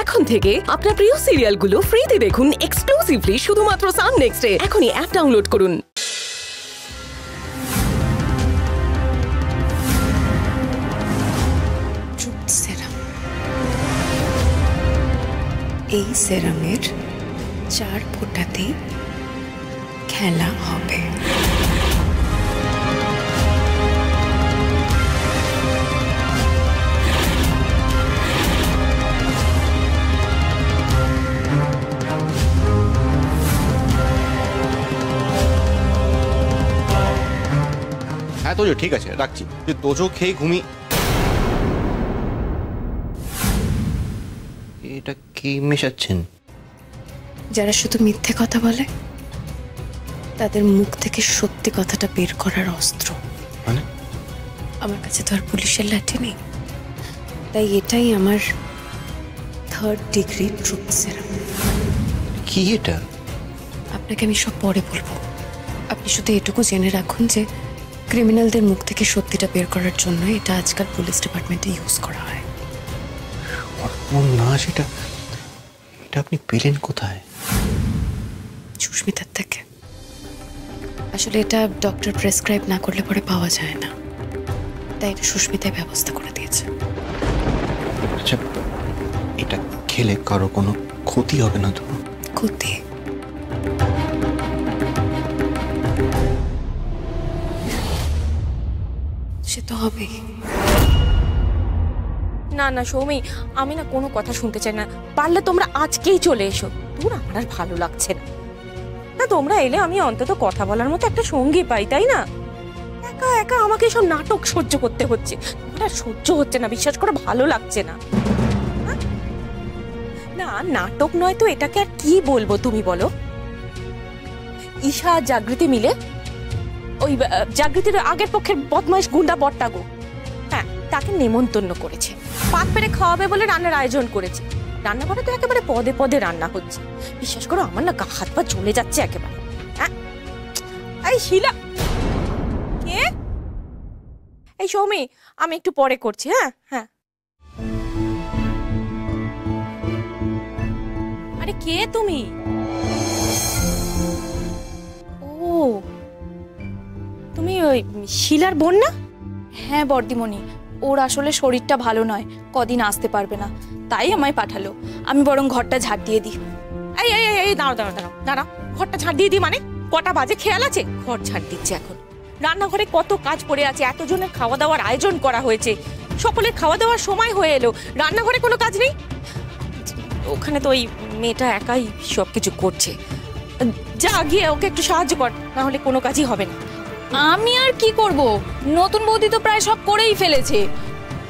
এখন থেকে আপনার প্রিয় সিরিয়ালগুলো ফ্রিতে দেখুন এক্সক্লুসিভলি শুধুমাত্র সান নেক্সটে। এখনই অ্যাপ ডাউনলোড করুন। ট্রুথ সেরাম, এই সেরামের 4 ফোঁটাতেই খেলা হবে। হ্যাঁ তোজো, ঠিক আছে রাখছি। তুই তোজো খেয়ে ঘুমি। এটা কি মেশাচ্ছেন? যারা শুধু মিথ্যে কথা বলে তাদের মুখ থেকে সত্যি কথাটা বের করার অস্ত্র। মানে? আমার কাছে তো আর পুলিশের লাঠি নেই, তাই এটাই আমার 3rd ডিগ্রি ট্রুথ সেরাম। কি এটা? আপনাকে আমি সব পরে বলবো, আপনি শুধু এটুকু জেনে রাখুন যে ক্রিমিনালদের মুখ থেকে সত্যিটা বের করার জন্য এটা আজকাল পুলিশ ডিপার্টমেন্টে ইউজ করা হয়। না, সেটা এটা আপনি পেলেন কোথায়? সুস্মিতার থেকে। আসলে এটা ডক্টর প্রেসক্রাইব না করলে পরে পাওয়া যায় না, তাই এটা সুস্মিতায় ব্যবস্থা করে দিয়েছে। আচ্ছা, এটা খেলে কারো কোনো ক্ষতি হবে না তো? ক্ষতি? সে তো হবেই। না না সৌমি, আমি না কোনো কথা শুনতে চাই না। পারলে তোমরা আজকেই চলে এসো। তোর আমার আর ভালো লাগছে না। না তোমরা এলে আমি অন্তত কথা বলার মতো একটা সঙ্গী পাই, তাই না? একা একা আমাকে সব নাটক সহ্য করতে হচ্ছে। আমার আর সহ্য হচ্ছে না, বিশ্বাস করে ভালো লাগছে না। না নাটক নয় তো এটাকে আর কি বলবো তুমি বলো? ঈশা জাগৃতি মিলে ওই জাগৃতির আগের পক্ষের বদমাইশ গুন্ডা বট্টাগো, হ্যাঁ তাকে নেমন্তন্ন করেছে। পাত পেরে খাওয়াবে বলে রান্নার আয়োজন করেছে। রান্নাঘরে তো একেবারে পদে পদে রান্না হচ্ছে। বিশ্বাস করো আমার না গা হাত পা জ্বলে যাচ্ছে একেবারে। হ্যাঁ এই শিলা কে? এই সৌমি, আমি একটু পরে করছি। হ্যাঁ হ্যাঁ। আরে কে তুমি? ও তুমি ওই শিলার বোন না? হ্যাঁ বর্দিমণি, ওর আসলে শরীরটা ভালো নয়, কদিন আসতে পারবে না, তাই আমায় পাঠালো। আমি বরং ঘরটা ঝাড় দিয়ে দিই। এই এই এই দাঁড়াও দাঁড়াও দাঁড়াও দাঁড়াও, ঘরটা ঝাড় দিয়ে দিই মানে? কটা বাজে খেয়াল আছে? ঘর ঝাড় দিচ্ছে এখন। রান্নাঘরে কত কাজ পড়ে আছে, এতজনের খাওয়া দাওয়ার আয়োজন করা হয়েছে, সকলের খাওয়া দাওয়ার সময় হয়ে এলো, রান্নাঘরে কোনো কাজ নেই? ওখানে তো ওই মেয়েটা একাই সবকিছু করছে। যা গিয়ে ওকে একটু সাহায্য কর, না হলে কোনো কাজই হবে না। আমি আর কি করব, নতুন বৌদি তো প্রায় সব করেই ফেলেছে।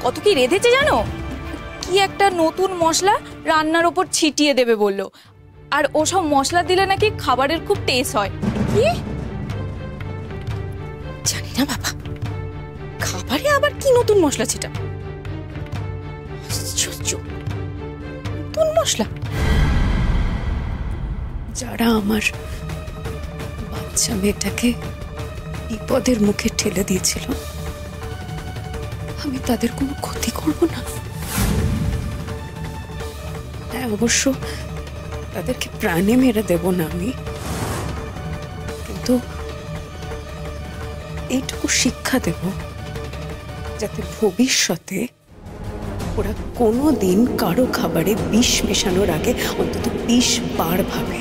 কত কি রেঁধেছে জানো? কি একটা নতুন মশলা রান্নার ওপর ছিটিয়ে দেবে বললো, আর ওসব মশলা দিলে নাকি খাবারের খুব টেস্ট হয়। কি জানি না বাবা, খাবারে আবার কি নতুন মশলা ছিটা? নতুন মশলা? যারা আমার বাচ্চা মেয়েটাকে বিপদের মুখে ঠেলে দিয়েছিল, আমি তাদের কোনো ক্ষতি করব না। হ্যাঁ অবশ্য তাদেরকে প্রাণে মেরে দেব না আমি, কিন্তু এইটুকু শিক্ষা দেব যাতে ভবিষ্যতে ওরা কোনোদিন কারো খাবারে বিষ মেশানোর আগে অন্তত 20 বার ভাবে।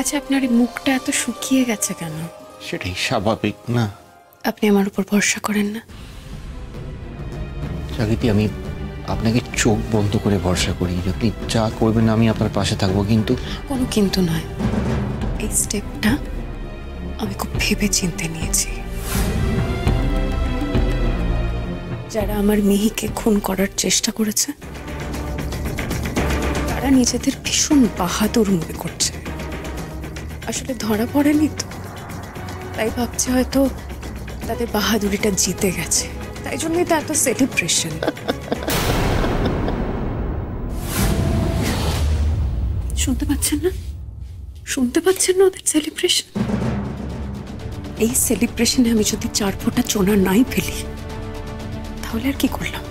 আচ্ছা, আপনার এই মুখটা এত শুকিয়ে গেছে কেন? সেটাই স্বাভাবিক না? আপনি আমার উপর ভরসা করেন না? জাগৃতি, আমি আপনাকে চোখ বন্ধ করে ভরসা করি। আপনি যা করবেন আমি আপনার পাশে থাকবো। কিন্তু কোনো কিন্তু নয়, এই স্টেপটা আমি খুব ভেবে চিন্তে নিয়েছি। যারা আমার মিহিকে খুন করার চেষ্টা করেছে তারা নিজেদের ভীষণ বাহাদুর মনে করছে। আসলে ধরা পড়েনি তো, তাই ভাবছে হয়তো তাদের বাহাদুরিটা জিতে গেছে, তাই জন্যই তো এত সেলিব্রেশন। শুনতে পাচ্ছেন না? শুনতে পাচ্ছেন না ওদের সেলিব্রেশন? এই সেলিব্রেশনে আমি যদি 4 ফোঁটা চোনা নাই ফেলি তাহলে আর কি করলাম?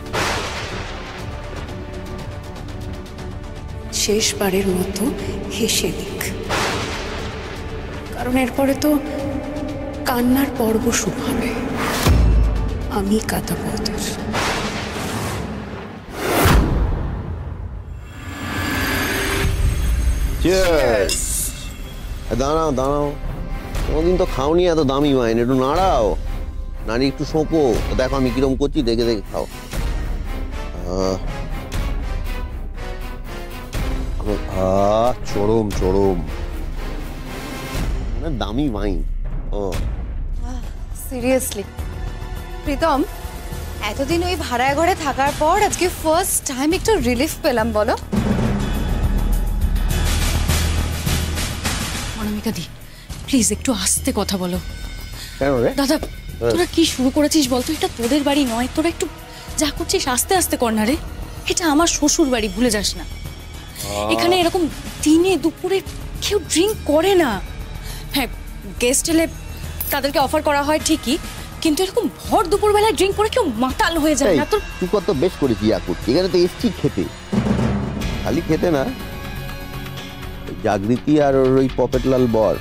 শেষবারের মতো হেসে নিক, কারণ এরপরে তো কান্নার পর্ব শুরু হবে। আমি কাঁদাবো ওদের। দাঁড়াও দাঁড়াও, কোনোদিন তো খাওনি এত দামি ওয়াইন, একটু নাড়াও, নাড়ি একটু শোঁকো, দেখো আমি কিরম করছি, দেখে দেখে খাও। চরম চরম দামি ওয়াইন। সিরিয়াসলি প্রীতম, এতদিন ওই ভাড়া ঘরে থাকার পর আজকে ফার্স্ট টাইম একটু রিলিফ পেলাম, বলো? অনামিকা দি, প্লিজ একটু আস্তে কথা বলো। কেন রে দাদা, তোরা কি শুরু করেছিস বলতো? এটা তোদের বাড়ি নয়, তোরা একটু যা করছিস আস্তে আস্তে কর না রে। এটা আমার শ্বশুর বাড়ি, ভুলে যাস না। এখানে এরকম দিনে দুপুরে কেউ ড্রিঙ্ক করে না। হ্যাঁ, গেস্ট এলে তাদেরকে অফার করা হয় ঠিকই, কিন্তু এরকম ভর দুপুর বেলায় ড্রিঙ্ক করে কেউ মাতাল হয়ে যায় না। তোর তুই কত বেশ করেছি ইয়া করছি, এখানে তো এসছি খেতে, খালি খেতে না। জাগৃতি আর ওই পপেটলাল বর,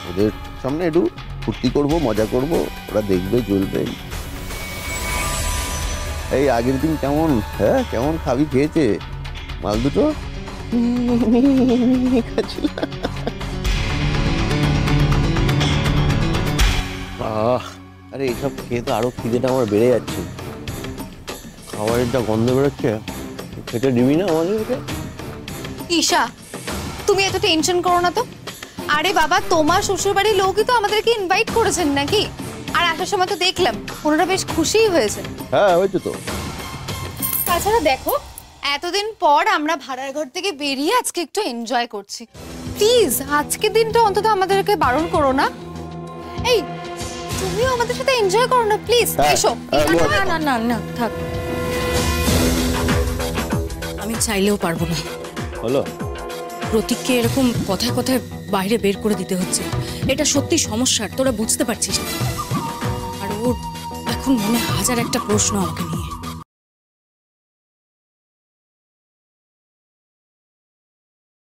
ওদের সামনে একটু ফুর্তি করবো, মজা করবো, ওরা দেখবে জ্বলবে। এই আগের দিন কেমন, হ্যাঁ কেমন খাবি খেয়েছে মাল দুটো? আরে এইসব খেয়ে তো আরো খিদেটা আমার বেড়ে যাচ্ছে। খাবারের যা গন্ধ বেরোচ্ছে, খেতে দিবি না আমাদেরকে? ঈশা, তুমি এত টেনশন করো না তো। আরে বাবা, তোমার শ্বশুরবাড়ির লোকই তো আমাদেরকে ইনভাইট করেছেন নাকি? আর আসার সময় তো দেখলাম ওনারা বেশ খুশিই হয়েছে। হ্যাঁ হয়েছে তো। তাছাড়া দেখো, এতদিন পর আমরা ভাড়ার ঘর থেকে বেরিয়ে আজকে একটু এনজয় করছি। প্লিজ আজকের দিনটা অন্তত আমাদেরকে বারণ করো না। এই তুমিও আমাদের সাথে এনজয় করো না প্লিজ। এসো। না না না না, থাক, আমি চাইলেও পারবো না। হলো প্রতীককে এরকম কথায় কথায় বাইরে বের করে দিতে হচ্ছে, এটা সত্যি সমস্যার, তোরা বুঝতে পারছিস না। আর ওর এখন মনে হাজার একটা প্রশ্ন আমাকে নিয়ে।